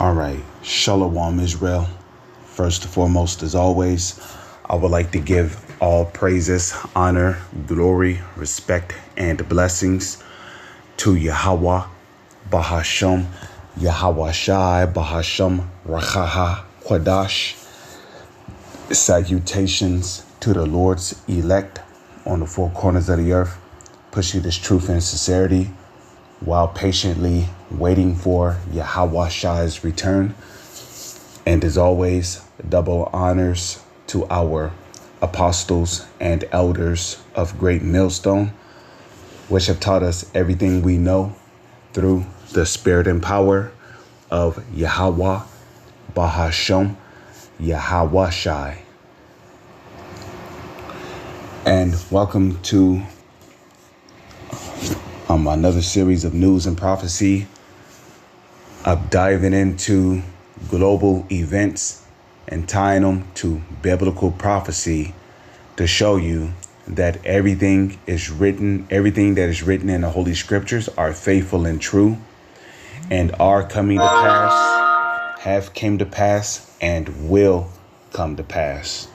All right, Shalom Israel. First and foremost, as always, I would like to give all praises, honor, glory, respect, and blessings to Yahweh, Bahasham, Yahweh Shai, Bahasham, Rachaha, Quadash. Salutations to the Lord's elect on the four corners of the earth, pushing this truth and sincerity while patiently waiting for Yahweh Shai's return. And as always, double honors to our apostles and elders of Great Millstone, which have taught us everything we know through the spirit and power of Yahweh, Bahasham, Yahweh Shai. And welcome to another series of news and prophecy of diving into global events and tying them to biblical prophecy to show you that everything that is written in the Holy Scriptures are faithful and true and are coming to pass, have came to pass, and will come to pass.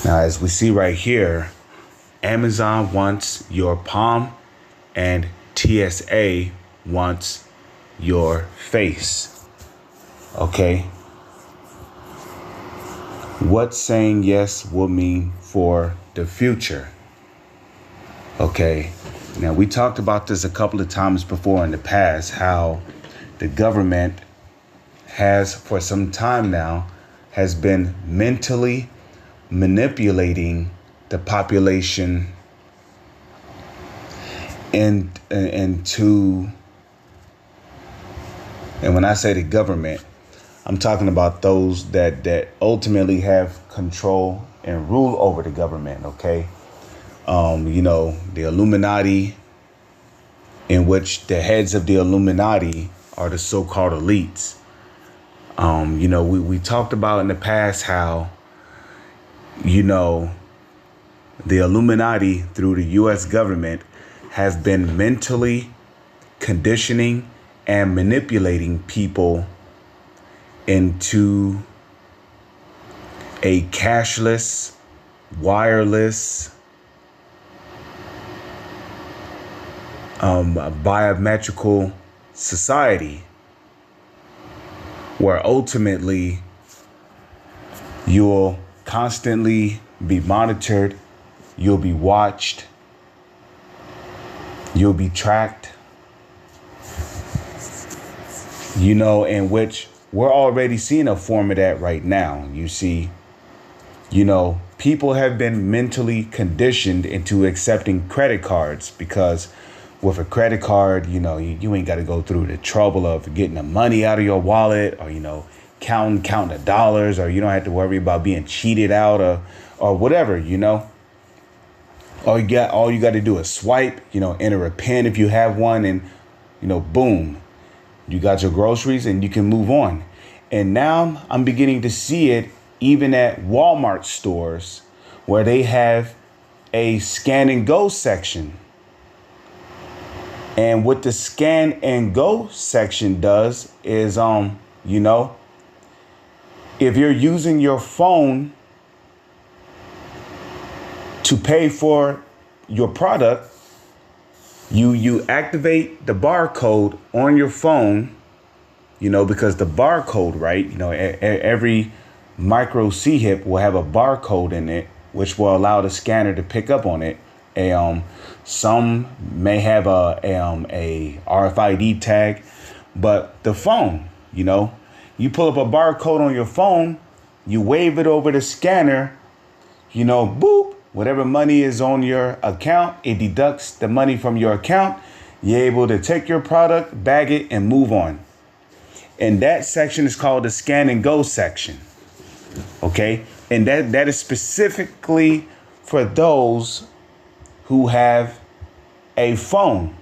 Now, as we see right here, Amazon wants your palm and TSA wants your face. Okay. What saying yes will mean for the future. Okay. Now, we talked about this a couple of times before in the past, how the government has for some time now has been mentally manipulating the population and when I say the government, I'm talking about those that ultimately have control and rule over the government. Okay. The Illuminati, in which the heads of the Illuminati are the so-called elites. We talked about in the past how, the Illuminati through the U.S. government have been mentally conditioning and manipulating people into a cashless, wireless, biometrical society where ultimately you'll constantly be monitored, you'll be watched, you'll be tracked, in which we're already seeing a form of that right now. You see, people have been mentally conditioned into accepting credit cards because with a credit card, you ain't got to go through the trouble of getting the money out of your wallet or, counting the dollars, or you don't have to worry about being cheated out or whatever, All you got to do is swipe, enter a PIN if you have one, and, boom, you got your groceries and you can move on. And now I'm beginning to see it even at Walmart stores where they have a scan and go section. And what the scan and go section does is, if you're using your phone to pay for your product, you activate the barcode on your phone, because the barcode, right? Every micro C-hip will have a barcode in it, which will allow the scanner to pick up on it. Some may have a RFID tag, but the phone, you pull up a barcode on your phone, you wave it over the scanner, boop, whatever money is on your account, it deducts the money from your account. You're able to take your product, bag it, and move on. And that section is called the scan and go section. Okay. And that is specifically for those who have a phone,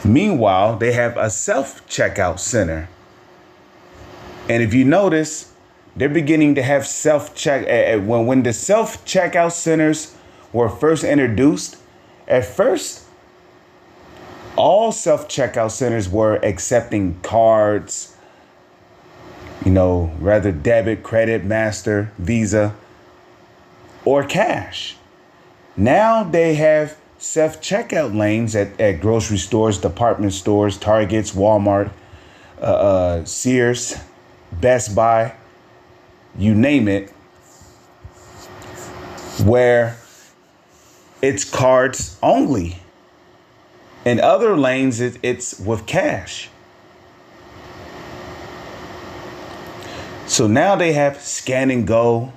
Meanwhile, they have a self-checkout center. And if you notice, they're beginning to have when the self-checkout centers were first introduced, At first, all self-checkout centers were accepting cards, rather debit, credit, Master, Visa, or cash. Now they have self-checkout lanes at grocery stores, department stores, Targets, Walmart, Sears, Best Buy, you name it, where it's cards only. In other lanes, it's with cash. So now they have scan and go.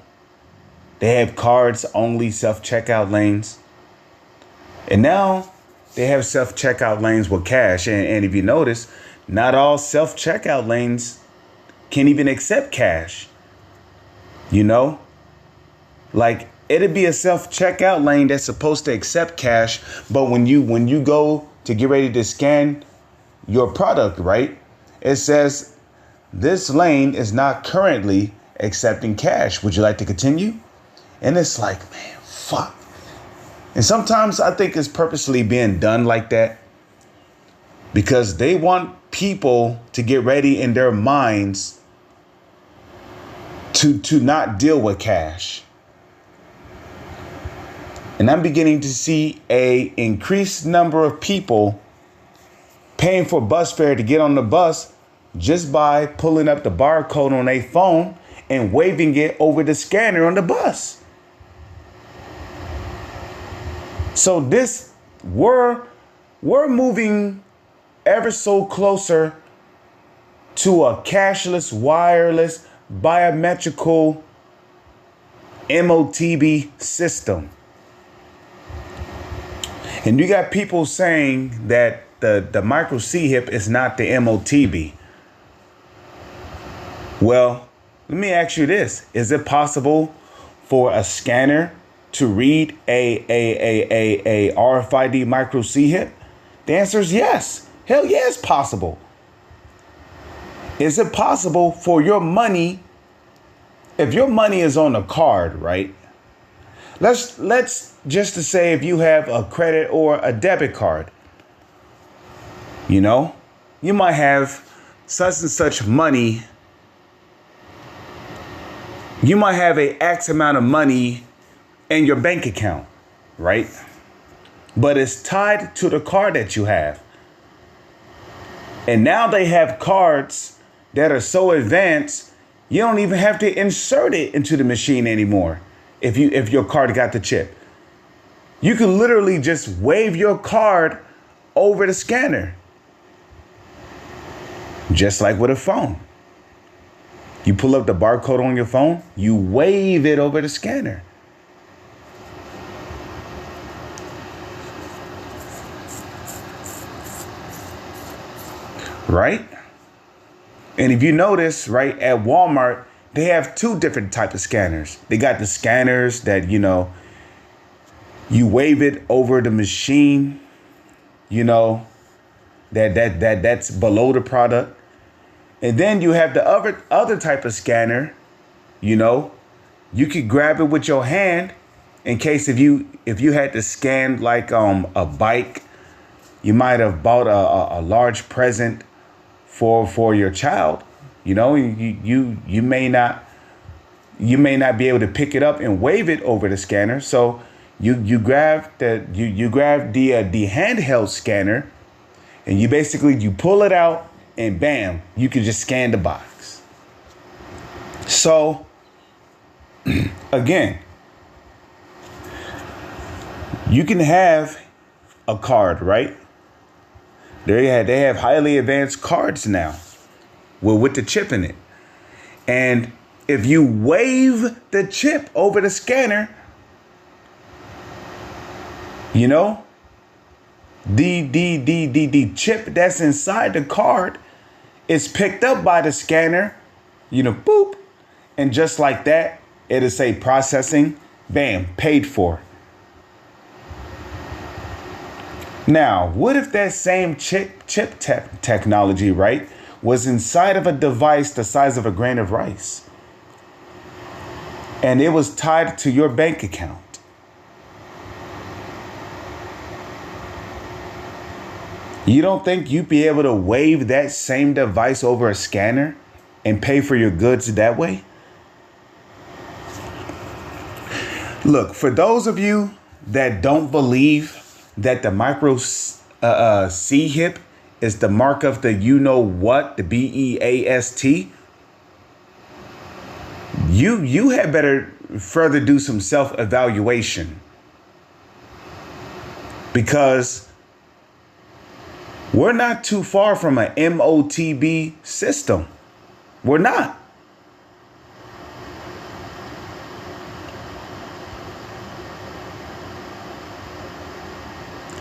They have cards only self-checkout lanes. And now they have self-checkout lanes with cash. And if you notice, not all self-checkout lanes can even accept cash. Like it'd be a self-checkout lane that's supposed to accept cash. But when you go to get ready to scan your product, right, it says this lane is not currently accepting cash. Would you like to continue? And it's like, man, fuck. And sometimes I think it's purposely being done like that because they want people to get ready in their minds to not deal with cash. And I'm beginning to see a increased number of people paying for bus fare to get on the bus just by pulling up the barcode on their phone and waving it over the scanner on the bus. So we're moving ever so closer to a cashless, wireless, biometrical MOTB system. And you got people saying that the micro C hip is not the MOTB. Well, let me ask you this. Is it possible for a scanner to read a RFID micro C hip? The answer is yes. Hell yeah, it's possible. Is it possible for your money, if your money is on a card, right? Let's just to say if you have a credit or a debit card, you might have such and such money. You might have a X amount of money in your bank account, right? But it's tied to the card that you have. And now they have cards that are so advanced, you don't even have to insert it into the machine anymore. If your card got the chip, you can literally just wave your card over the scanner. Just like with a phone. You pull up the barcode on your phone, you wave it over the scanner. Right? And if you notice, right, at Walmart, they have two different types of scanners. They got the scanners that, you wave it over the machine, that's below the product. And then you have the other type of scanner, you could grab it with your hand in case if you had to scan like a bike, you might have bought a large present for your child. You may not be able to pick it up and wave it over the scanner. So you grab the handheld scanner, and you pull it out, and bam, you can just scan the box. So again, you can have a card, right? They have highly advanced cards now with the chip in it. And if you wave the chip over the scanner, the chip that's inside the card is picked up by the scanner, boop. And just like that, it'll say processing, bam, paid for. Now, what if that same chip technology, right, was inside of a device the size of a grain of rice, and it was tied to your bank account? You don't think you'd be able to wave that same device over a scanner and pay for your goods that way? Look, for those of you that don't believe that the micro C hip is the mark of the you know what, the BEAST, you had better further do some self-evaluation, because we're not too far from an MOTB system. We're not.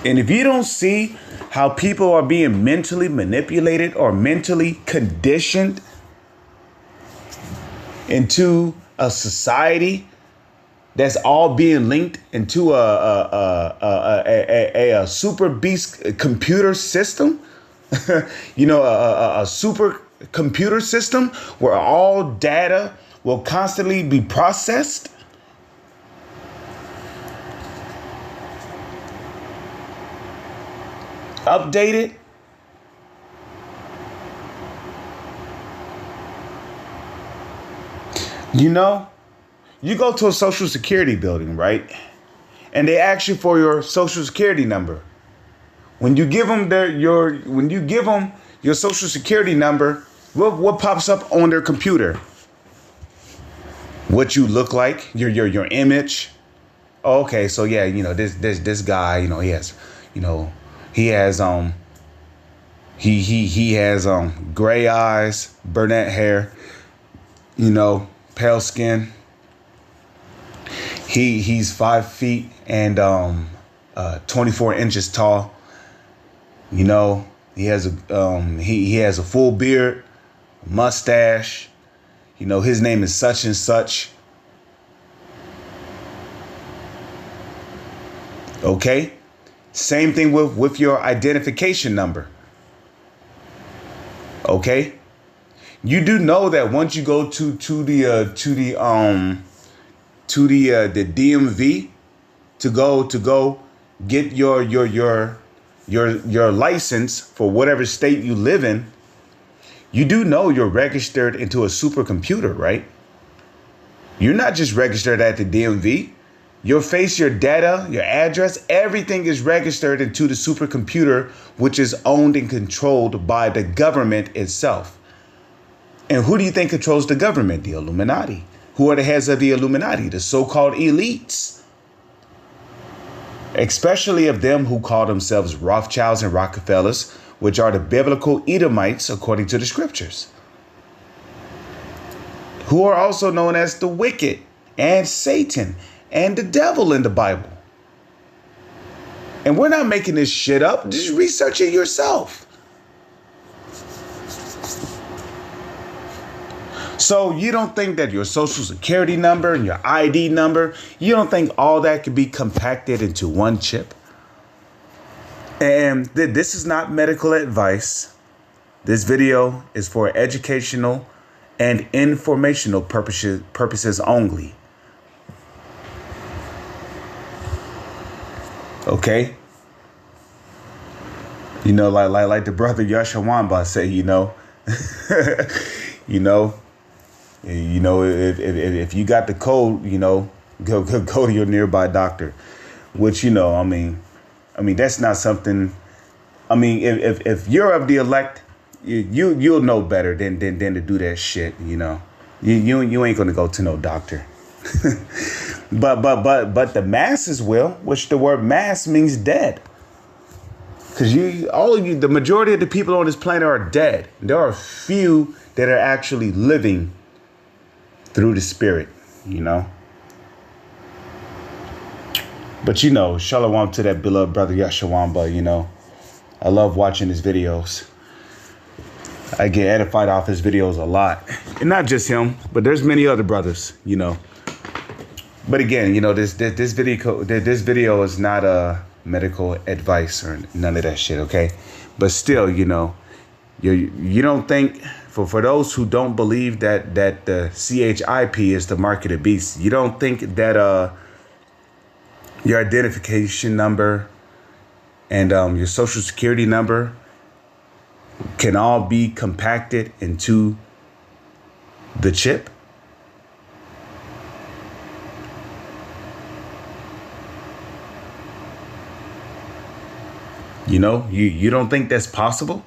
And if you don't see how people are being mentally manipulated or mentally conditioned into a society that's all being linked into a super beast computer system, a super computer system where all data will constantly be processed, updated. You go to a Social Security building, right? And they ask you for your Social Security number. When you give them your Social Security number, what pops up on their computer? What you look like, your image. Oh, okay, so yeah, this guy, he has gray eyes, brunette hair, pale skin. He's 5 feet and 24 inches tall. He has a full beard, mustache. His name is such and such. Okay? Same thing with your identification number. Okay? You do know that once you go to the DMV to go get your license for whatever state you live in, you do know you're registered into a supercomputer, right? You're not just registered at the DMV. Your face, your data, your address, everything is registered into the supercomputer, which is owned and controlled by the government itself. And who do you think controls the government? The Illuminati. Who are the heads of the Illuminati? The so-called elites. Especially of them who call themselves Rothschilds and Rockefellers, which are the biblical Edomites according to the scriptures. Who are also known as the wicked and Satan and the devil in the Bible. And we're not making this shit up. Just research it yourself. So you don't think that your Social Security number and your ID number, you don't think all that could be compacted into one chip? And this is not medical advice. This video is for educational and informational purposes only. Okay? Like the brother Yashawamba say, if you got the code, go to your nearby doctor, which, that's not something. If you're of the elect, you'll know better than to do that shit. You ain't gonna go to no doctor. but the masses will, which the word mass means dead. Because the majority of the people on this planet are dead. There are few that are actually living through the spirit, But shalom to that beloved brother Yashawamba, I love watching his videos. I get edified off his videos a lot. And not just him, but there's many other brothers, But again, this video is not a medical advice or none of that shit, okay? But still, you don't think, for those who don't believe that the CHIP is the mark of the beast, you don't think that your identification number and your social security number can all be compacted into the chip. You know, you don't think that's possible?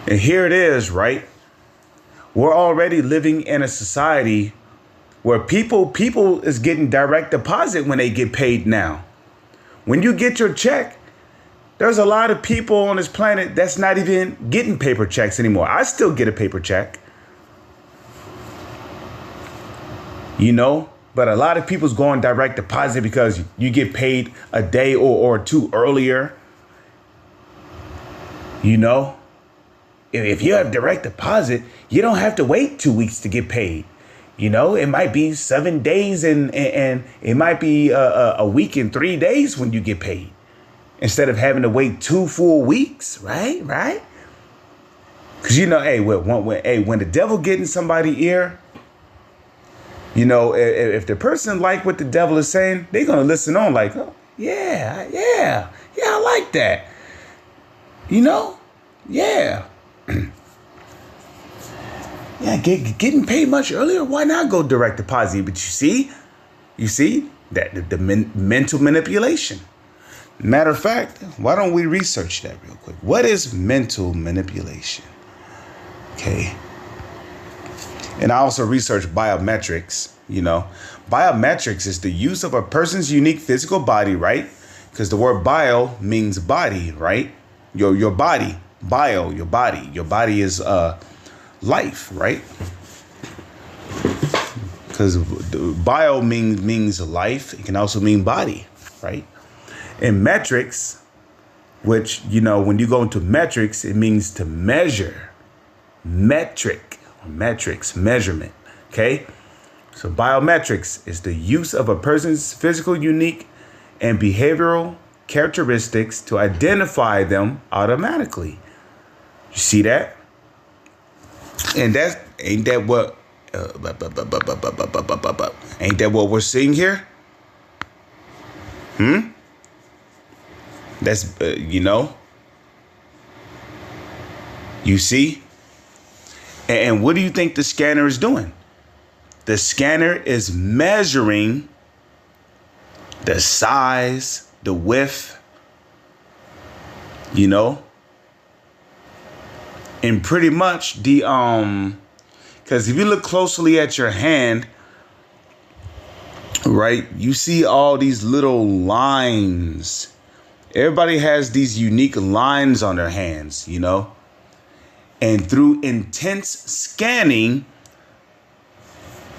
And here it is, right? We're already living in a society where people is getting direct deposit when they get paid now. When you get your check, there's a lot of people on this planet that's not even getting paper checks anymore. I still get a paper check. You know, but a lot of people's going direct deposit because you get paid a day or two earlier. You know, if you have direct deposit, you don't have to wait 2 weeks to get paid. You know, it might be 7 days and it might be a week and 3 days when you get paid instead of having to wait 2 full weeks. Right. Because, you know, hey, when the devil get in somebody's ear, you know, if the person like what the devil is saying, they're going to listen on like, oh, yeah, I like that. You know, yeah. Yeah, getting paid much earlier. Why not go direct deposit? But you see that the mental manipulation. Matter of fact, why don't we research that real quick? What is mental manipulation? Okay. And I also researched biometrics. You know, biometrics is the use of a person's unique physical body, right? Because the word bio means body, right? Your body, bio, your body. Your body is life, right? Because bio means life. It can also mean body, right? And metrics, which, you know, when you go into metrics, it means to measure. Metrics, measurement. Okay. So biometrics is the use of a person's physical, unique, and behavioral characteristics to identify them automatically. You see that? And ain't that what we're seeing here? That's you know. You see? And what do you think the scanner is doing? The scanner is measuring the size, the width, you know, and pretty much the because if you look closely at your hand, right, you see all these little lines. Everybody has these unique lines on their hands, you know. And through intense scanning,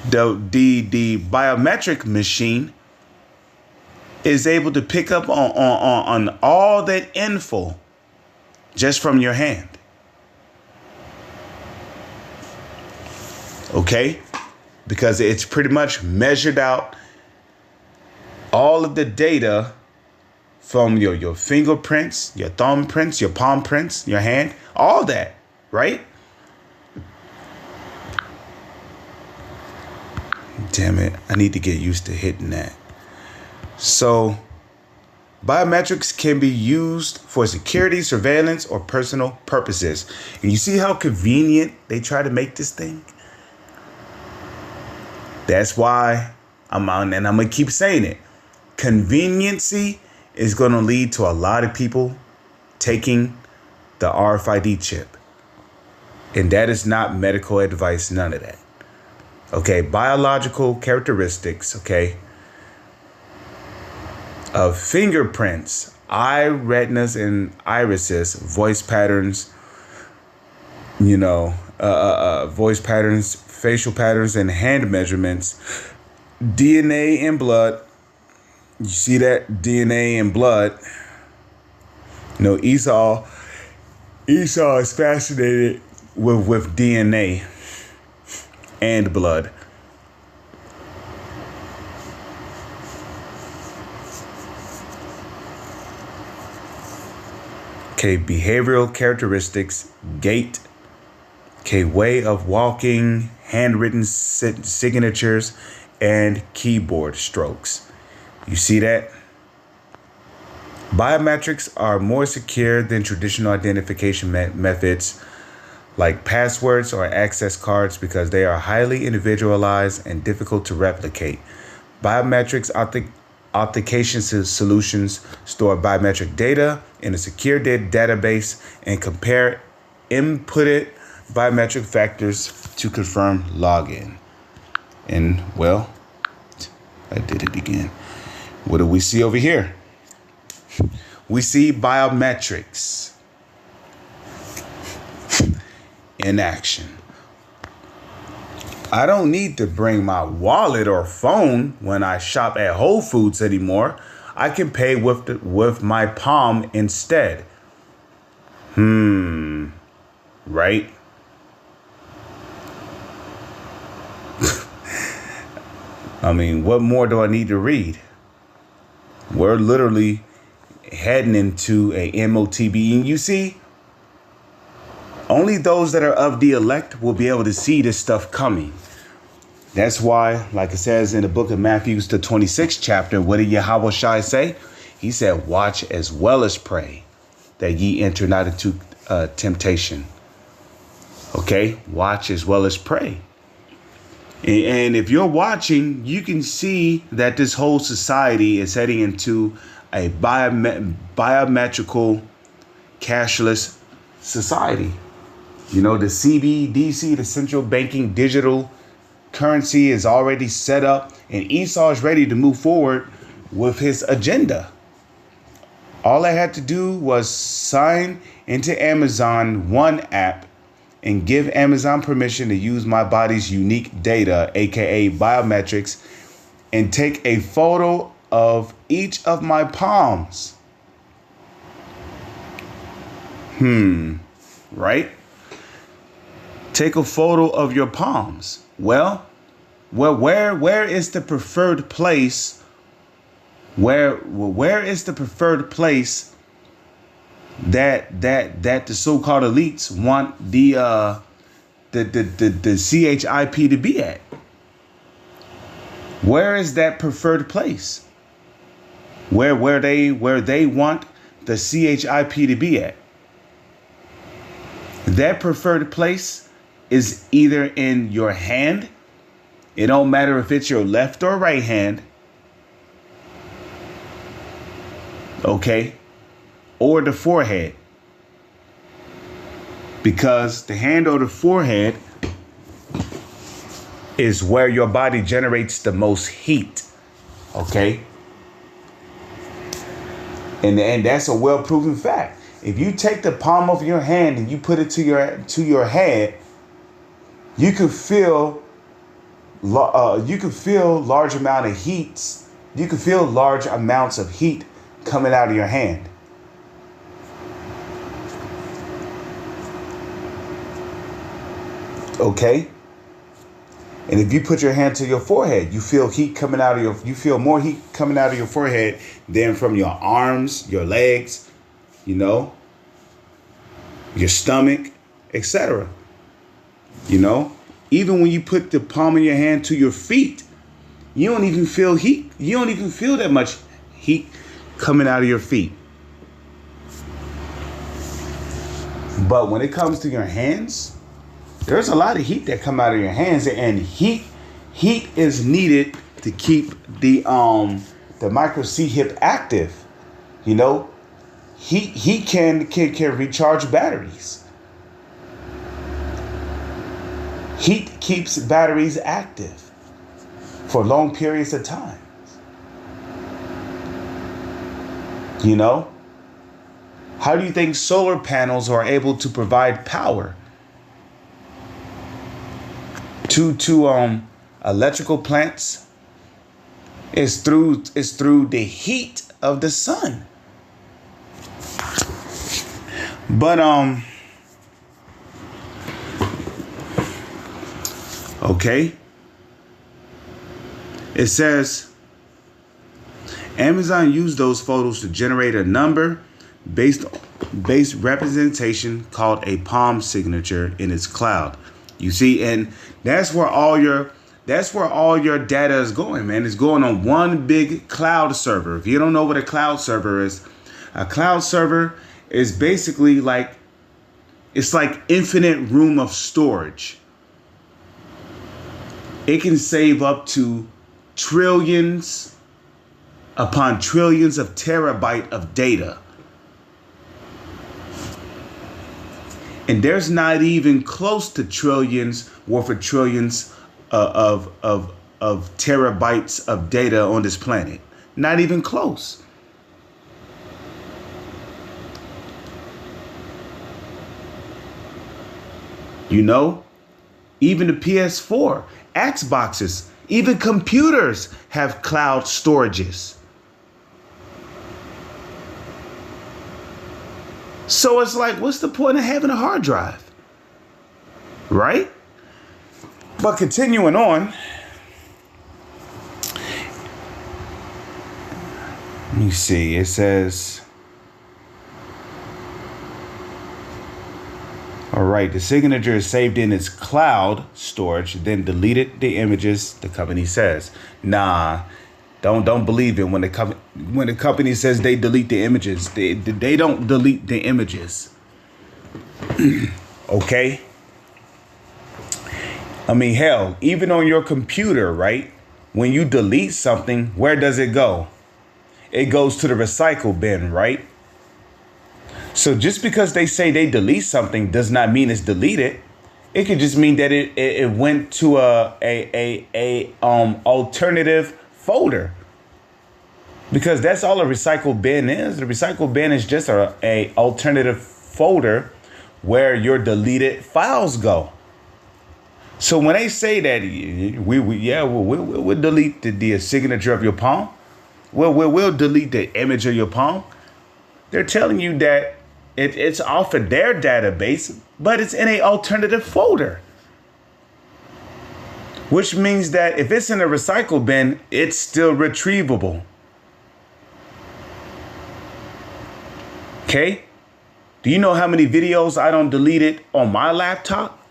the biometric machine is able to pick up on all that info just from your hand. Okay? Because it's pretty much measured out all of the data from your fingerprints, your thumbprints, your palm prints, your hand, all that. Right? Damn it. I need to get used to hitting that. So, biometrics can be used for security, surveillance, or personal purposes. And you see how convenient they try to make this thing? That's why I'm on, and I'm going to keep saying it. Conveniency is going to lead to a lot of people taking the RFID chip. And that is not medical advice, none of that. Okay, biological characteristics, okay, of fingerprints, eye retinas and irises, voice patterns, you know, voice patterns, facial patterns, and hand measurements, DNA and blood. You see that? DNA and blood. You know, Esau is fascinated with DNA and blood. Okay, behavioral characteristics, gait, okay, way of walking, handwritten signatures, and keyboard strokes. You see that? Biometrics are more secure than traditional identification methods like passwords or access cards because they are highly individualized and difficult to replicate. Biometrics authentication solutions store biometric data in a secure database and compare inputted biometric factors to confirm login. And well, I did it again. What do we see over here? We see biometrics in action. I don't need to bring my wallet or phone when I shop at Whole Foods anymore. I can pay with my palm instead. Right? I mean, what more do I need to read? We're literally heading into a MOTB. And you see, only those that are of the elect will be able to see this stuff coming. That's why, like it says in the book of Matthew, the 26th chapter, what did Yahweh Shai say? He said, watch as well as pray that ye enter not into temptation. Okay, watch as well as pray. And if you're watching, you can see that this whole society is heading into a biometrical cashless society. You know, the CBDC, the central banking digital currency, is already set up, and Esau is ready to move forward with his agenda. All I had to do was sign into Amazon One app and give Amazon permission to use my body's unique data, aka biometrics, and take a photo of each of my palms. Right? Take a photo of your palms. Well, where is the preferred place? Where is the preferred place that the so-called elites want the CHIP to be at? Where is that preferred place? Where they want the CHIP to be at? That preferred place is either in your hand. It don't matter if it's your left or right hand. Okay? Or the forehead. Because the hand or the forehead is where your body generates the most heat. Okay? And that's a well-proven fact. If you take the palm of your hand and you put it to your head, you can feel large amount of heat. You can feel large amounts of heat coming out of your hand. Okay? And if you put your hand to your forehead, you feel more heat coming out of your forehead than from your arms, your legs, your stomach, etc. Even when you put the palm of your hand to your feet, you don't even feel heat. You don't even feel that much heat coming out of your feet. But when it comes to your hands, there's a lot of heat that come out of your hands, and heat is needed to keep the micro C hip active. Heat can recharge batteries. Heat keeps batteries active for long periods of time. How do you think solar panels are able to provide power to electrical plants? It's through the heat of the sun. But okay. It says Amazon used those photos to generate a number-based representation called a palm signature in its cloud. You see, and that's where all your That's where all your data is going, man. It's going on one big cloud server. If you don't know what a cloud server is, a cloud server is basically like, it's like infinite room of storage. It can save up to trillions upon trillions of terabyte of data. And there's not even close to trillions worth of trillions of terabytes of data on this planet. Not even close. You know, even the PS4, Xboxes, even computers have cloud storages. So it's like, what's the point of having a hard drive? Right? But continuing on, let me see, it says, all right, the signature is saved in its cloud storage, then deleted the images, the company says. Nah, don't believe it when the company says they delete the images. They don't delete the images. Okay? I mean, hell, even on your computer, right? When you delete something, where does it go? It goes to the recycle bin, right? So just because they say they delete something does not mean it's deleted. It could just mean that it went to a alternative folder. Because that's all a recycle bin is. The recycle bin is just a alternative folder where your deleted files go. So when they say that we'll delete the signature of your palm, we'll delete the image of your palm, they're telling you that it's off of their database, but it's in an alternative folder. Which means that if it's in a recycle bin, it's still retrievable. Okay? Do you know how many videos I don't deleted on my laptop?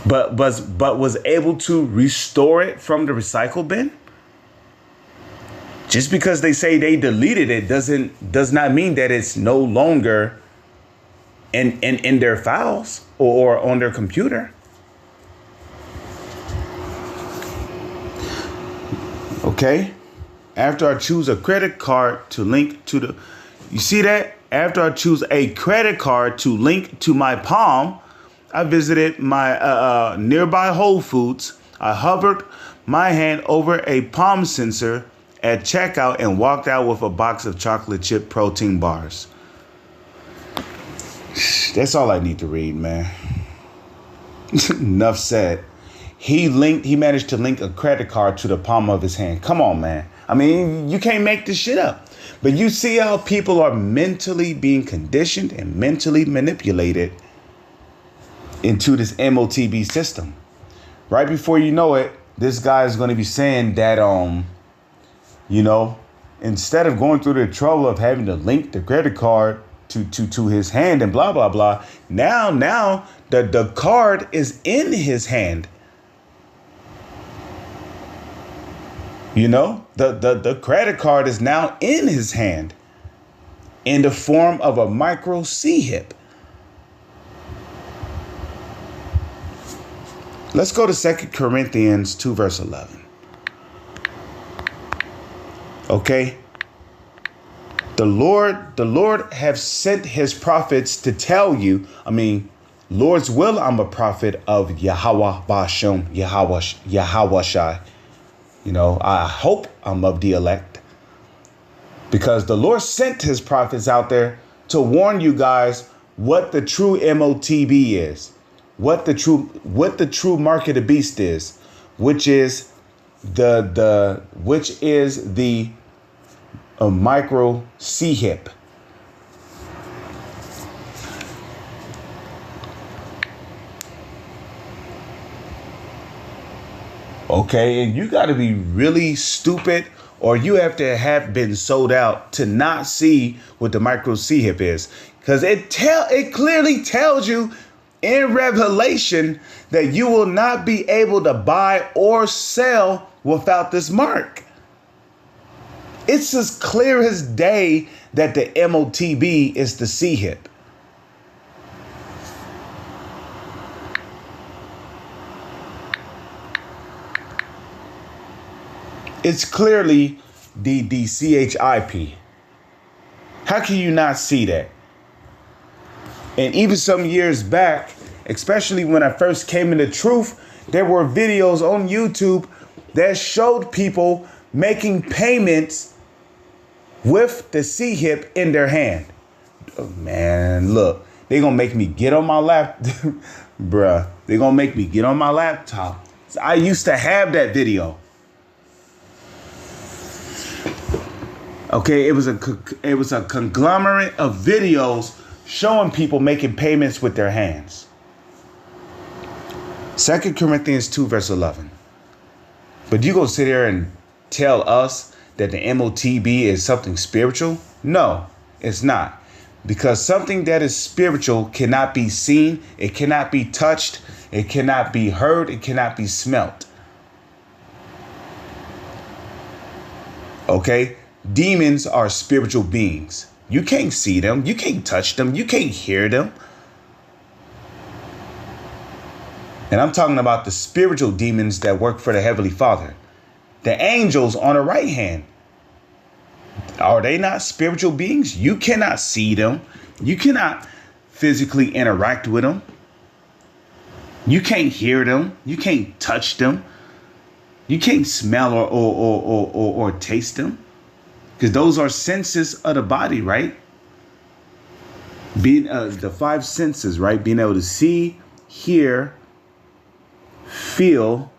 But was able to restore it from the recycle bin? Just because they say they deleted it does not mean that it's no longer in their files or on their computer. Okay? After I choose a credit card to link to the, you see that? After I choose a credit card to link to my palm, I visited my nearby Whole Foods. I hovered my hand over a palm sensor at checkout and walked out with a box of chocolate chip protein bars. That's all I need to read, man. Enough said. He managed to link a credit card to the palm of his hand. Come on, man. I mean, you can't make this shit up. But you see how people are mentally being conditioned and mentally manipulated into this MOTB system. Right before you know it, this guy is going to be saying that, you know, instead of going through the trouble of having to link the credit card to his hand and blah, blah, blah, now the card is in his hand. You know, the credit card is now in his hand in the form of a micro C-hip. Let's go to 2 Corinthians 2, verse 11. Okay. The Lord have sent his prophets to tell you, Lord's will, I'm a prophet of Yahweh Bashem, Yahweh Shai. You know, I hope I'm of the elect. Because the Lord sent his prophets out there to warn you guys what the true MOTB is. What the true mark of the beast is, which is the micro C-hip. Okay, and you got to be really stupid, or you have to have been sold out to not see what the micro C-hip is, because it clearly tells you in Revelation that you will not be able to buy or sell without this mark. It's as clear as day that the MOTB is the C-hip. It's clearly the CHIP. How can you not see that? And even some years back, especially when I first came into truth, there were videos on YouTube that showed people making payments with the C-hip in their hand. Oh, man, look, they're going to make me get on my laptop. Bruh, they're going to make me get on my laptop. I used to have that video. Okay, it was a conglomerate of videos showing people making payments with their hands. 2 Corinthians 2 verse 11. But you gonna sit there and tell us that the MOTB is something spiritual? No, it's not. Because something that is spiritual cannot be seen, it cannot be touched, it cannot be heard, it cannot be smelt. Okay? Demons are spiritual beings. You can't see them. You can't touch them. You can't hear them. And I'm talking about the spiritual demons that work for the Heavenly Father. The angels on the right hand. Are they not spiritual beings? You cannot see them. You cannot physically interact with them. You can't hear them. You can't touch them. You can't smell or taste them. Because those are senses of the body, right? Being the five senses, right? Being able to see, hear, feel,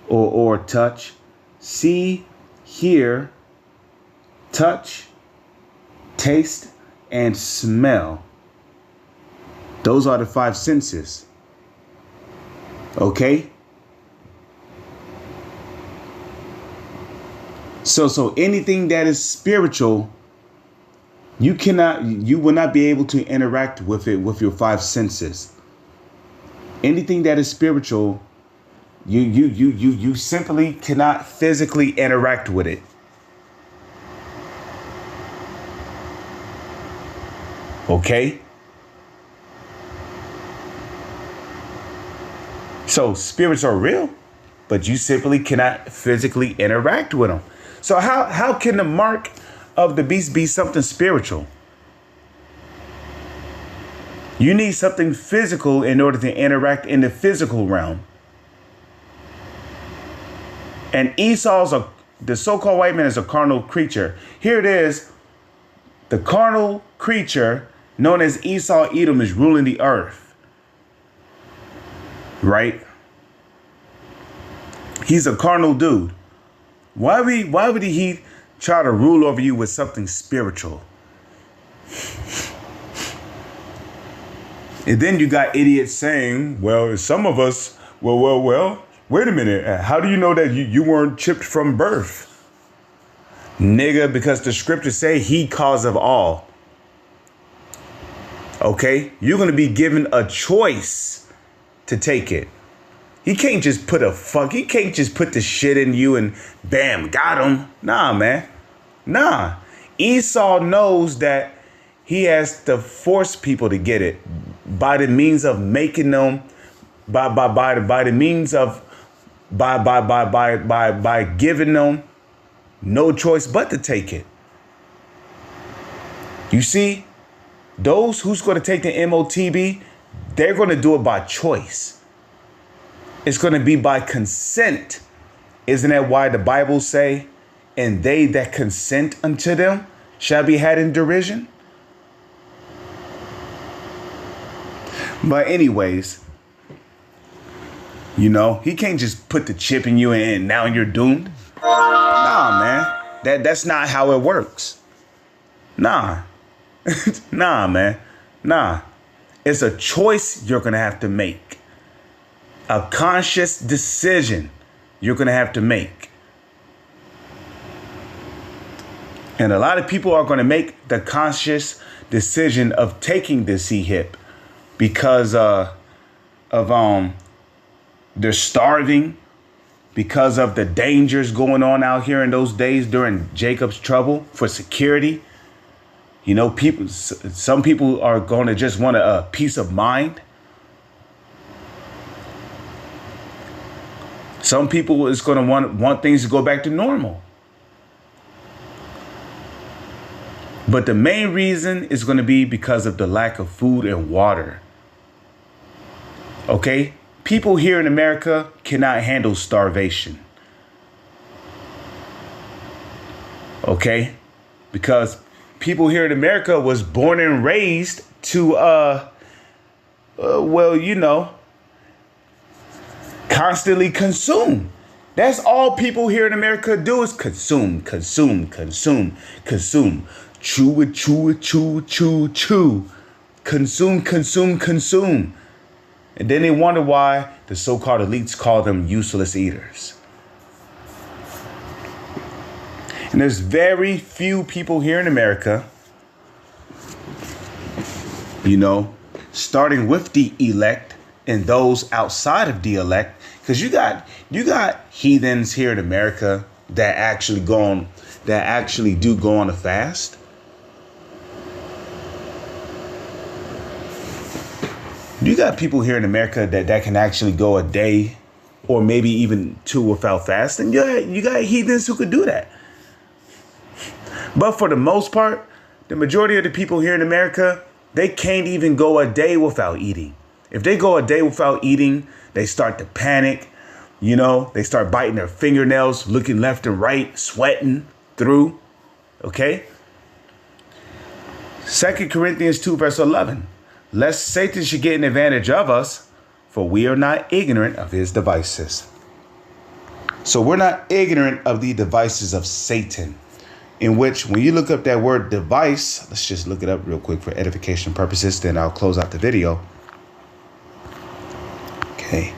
or touch. See, hear, touch, taste, and smell. Those are the five senses. Okay? So anything that is spiritual, you will not be able to interact with it with your five senses. Anything that is spiritual, you simply cannot physically interact with it. Okay? So spirits are real, but you simply cannot physically interact with them. So how can the mark of the beast be something spiritual? You need something physical in order to interact in the physical realm. And the so-called white man is a carnal creature. Here it is. The carnal creature known as Esau Edom is ruling the earth. Right? He's a carnal dude. Why would he try to rule over you with something spiritual? And then you got idiots saying, well, some of us, well, wait a minute. How do you know that you weren't chipped from birth? Nigga, because the scriptures say he cause of all. Okay? You're going to be given a choice to take it. He can't just put the shit in you and bam, got him. Nah, man. Nah. Esau knows that he has to force people to get it by the means of making them by giving them no choice but to take it. You see, those who's going to take the MOTB, they're going to do it by choice. It's going to be by consent. Isn't that why the Bible say, and they that consent unto them shall be had in derision? But anyways, he can't just put the chip in you and now you're doomed. Nah, man. That's not how it works. Nah. Nah, man. Nah. It's a choice you're going to have to make. A conscious decision you're going to have to make. And a lot of people are going to make the conscious decision of taking the C-hip. because they're starving, because of the dangers going on out here in those days during Jacob's trouble, for security. You know, some people are going to just want a peace of mind. Some people is going to want things to go back to normal. But the main reason is going to be because of the lack of food and water. Okay? People here in America cannot handle starvation. Okay? Because people here in America was born and raised to, constantly consume. That's all people here in America do is consume, consume, consume, consume. Chew it, chew it, chew, chew, chew. Consume, consume, consume. And then they wonder why the so-called elites call them useless eaters. And there's very few people here in America, starting with the elect and those outside of the elect, because you got heathens here in America that actually do go on a fast. You got people here in America that can actually go a day or maybe even two without fasting. You got heathens who could do that. But for the most part, the majority of the people here in America, they can't even go a day without eating. If they go a day without eating, they start to panic. They start biting their fingernails, looking left and right, sweating through. Okay? 2 Corinthians 2 verse 11. Lest Satan should get an advantage of us, for we are not ignorant of his devices. So we're not ignorant of the devices of Satan, in which when you look up that word device, let's just look it up real quick for edification purposes, then I'll close out the video. Okay.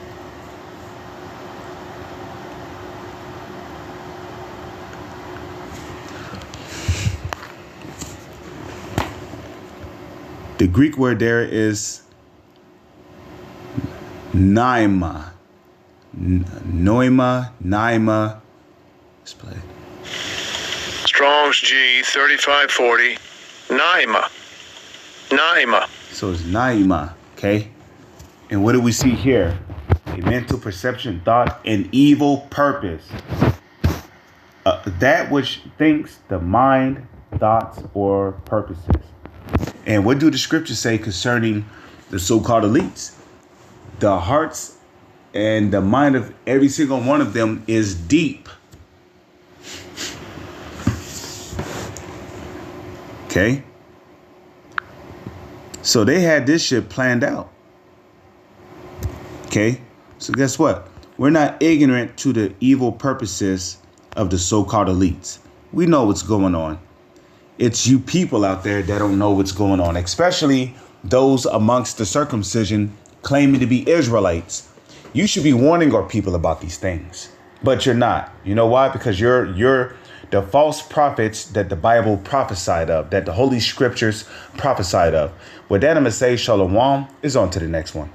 The Greek word there is naima. Naima. Let's play. Strong's G 3540. Naima. So it's naima, okay? And what do we see here? A mental perception, thought, and evil purpose. That which thinks, the mind, thoughts, or purposes. And what do the scriptures say concerning the so-called elites? The hearts and the mind of every single one of them is deep. Okay? So they had this shit planned out. Okay? So guess what? We're not ignorant to the evil purposes of the so-called elites. We know what's going on. It's you people out there that don't know what's going on, especially those amongst the circumcision claiming to be Israelites. You should be warning our people about these things, but you're not. You know why? Because you're the false prophets that the Bible prophesied of, that the Holy Scriptures prophesied of. With that, I'm going to say Shalom is on to the next one.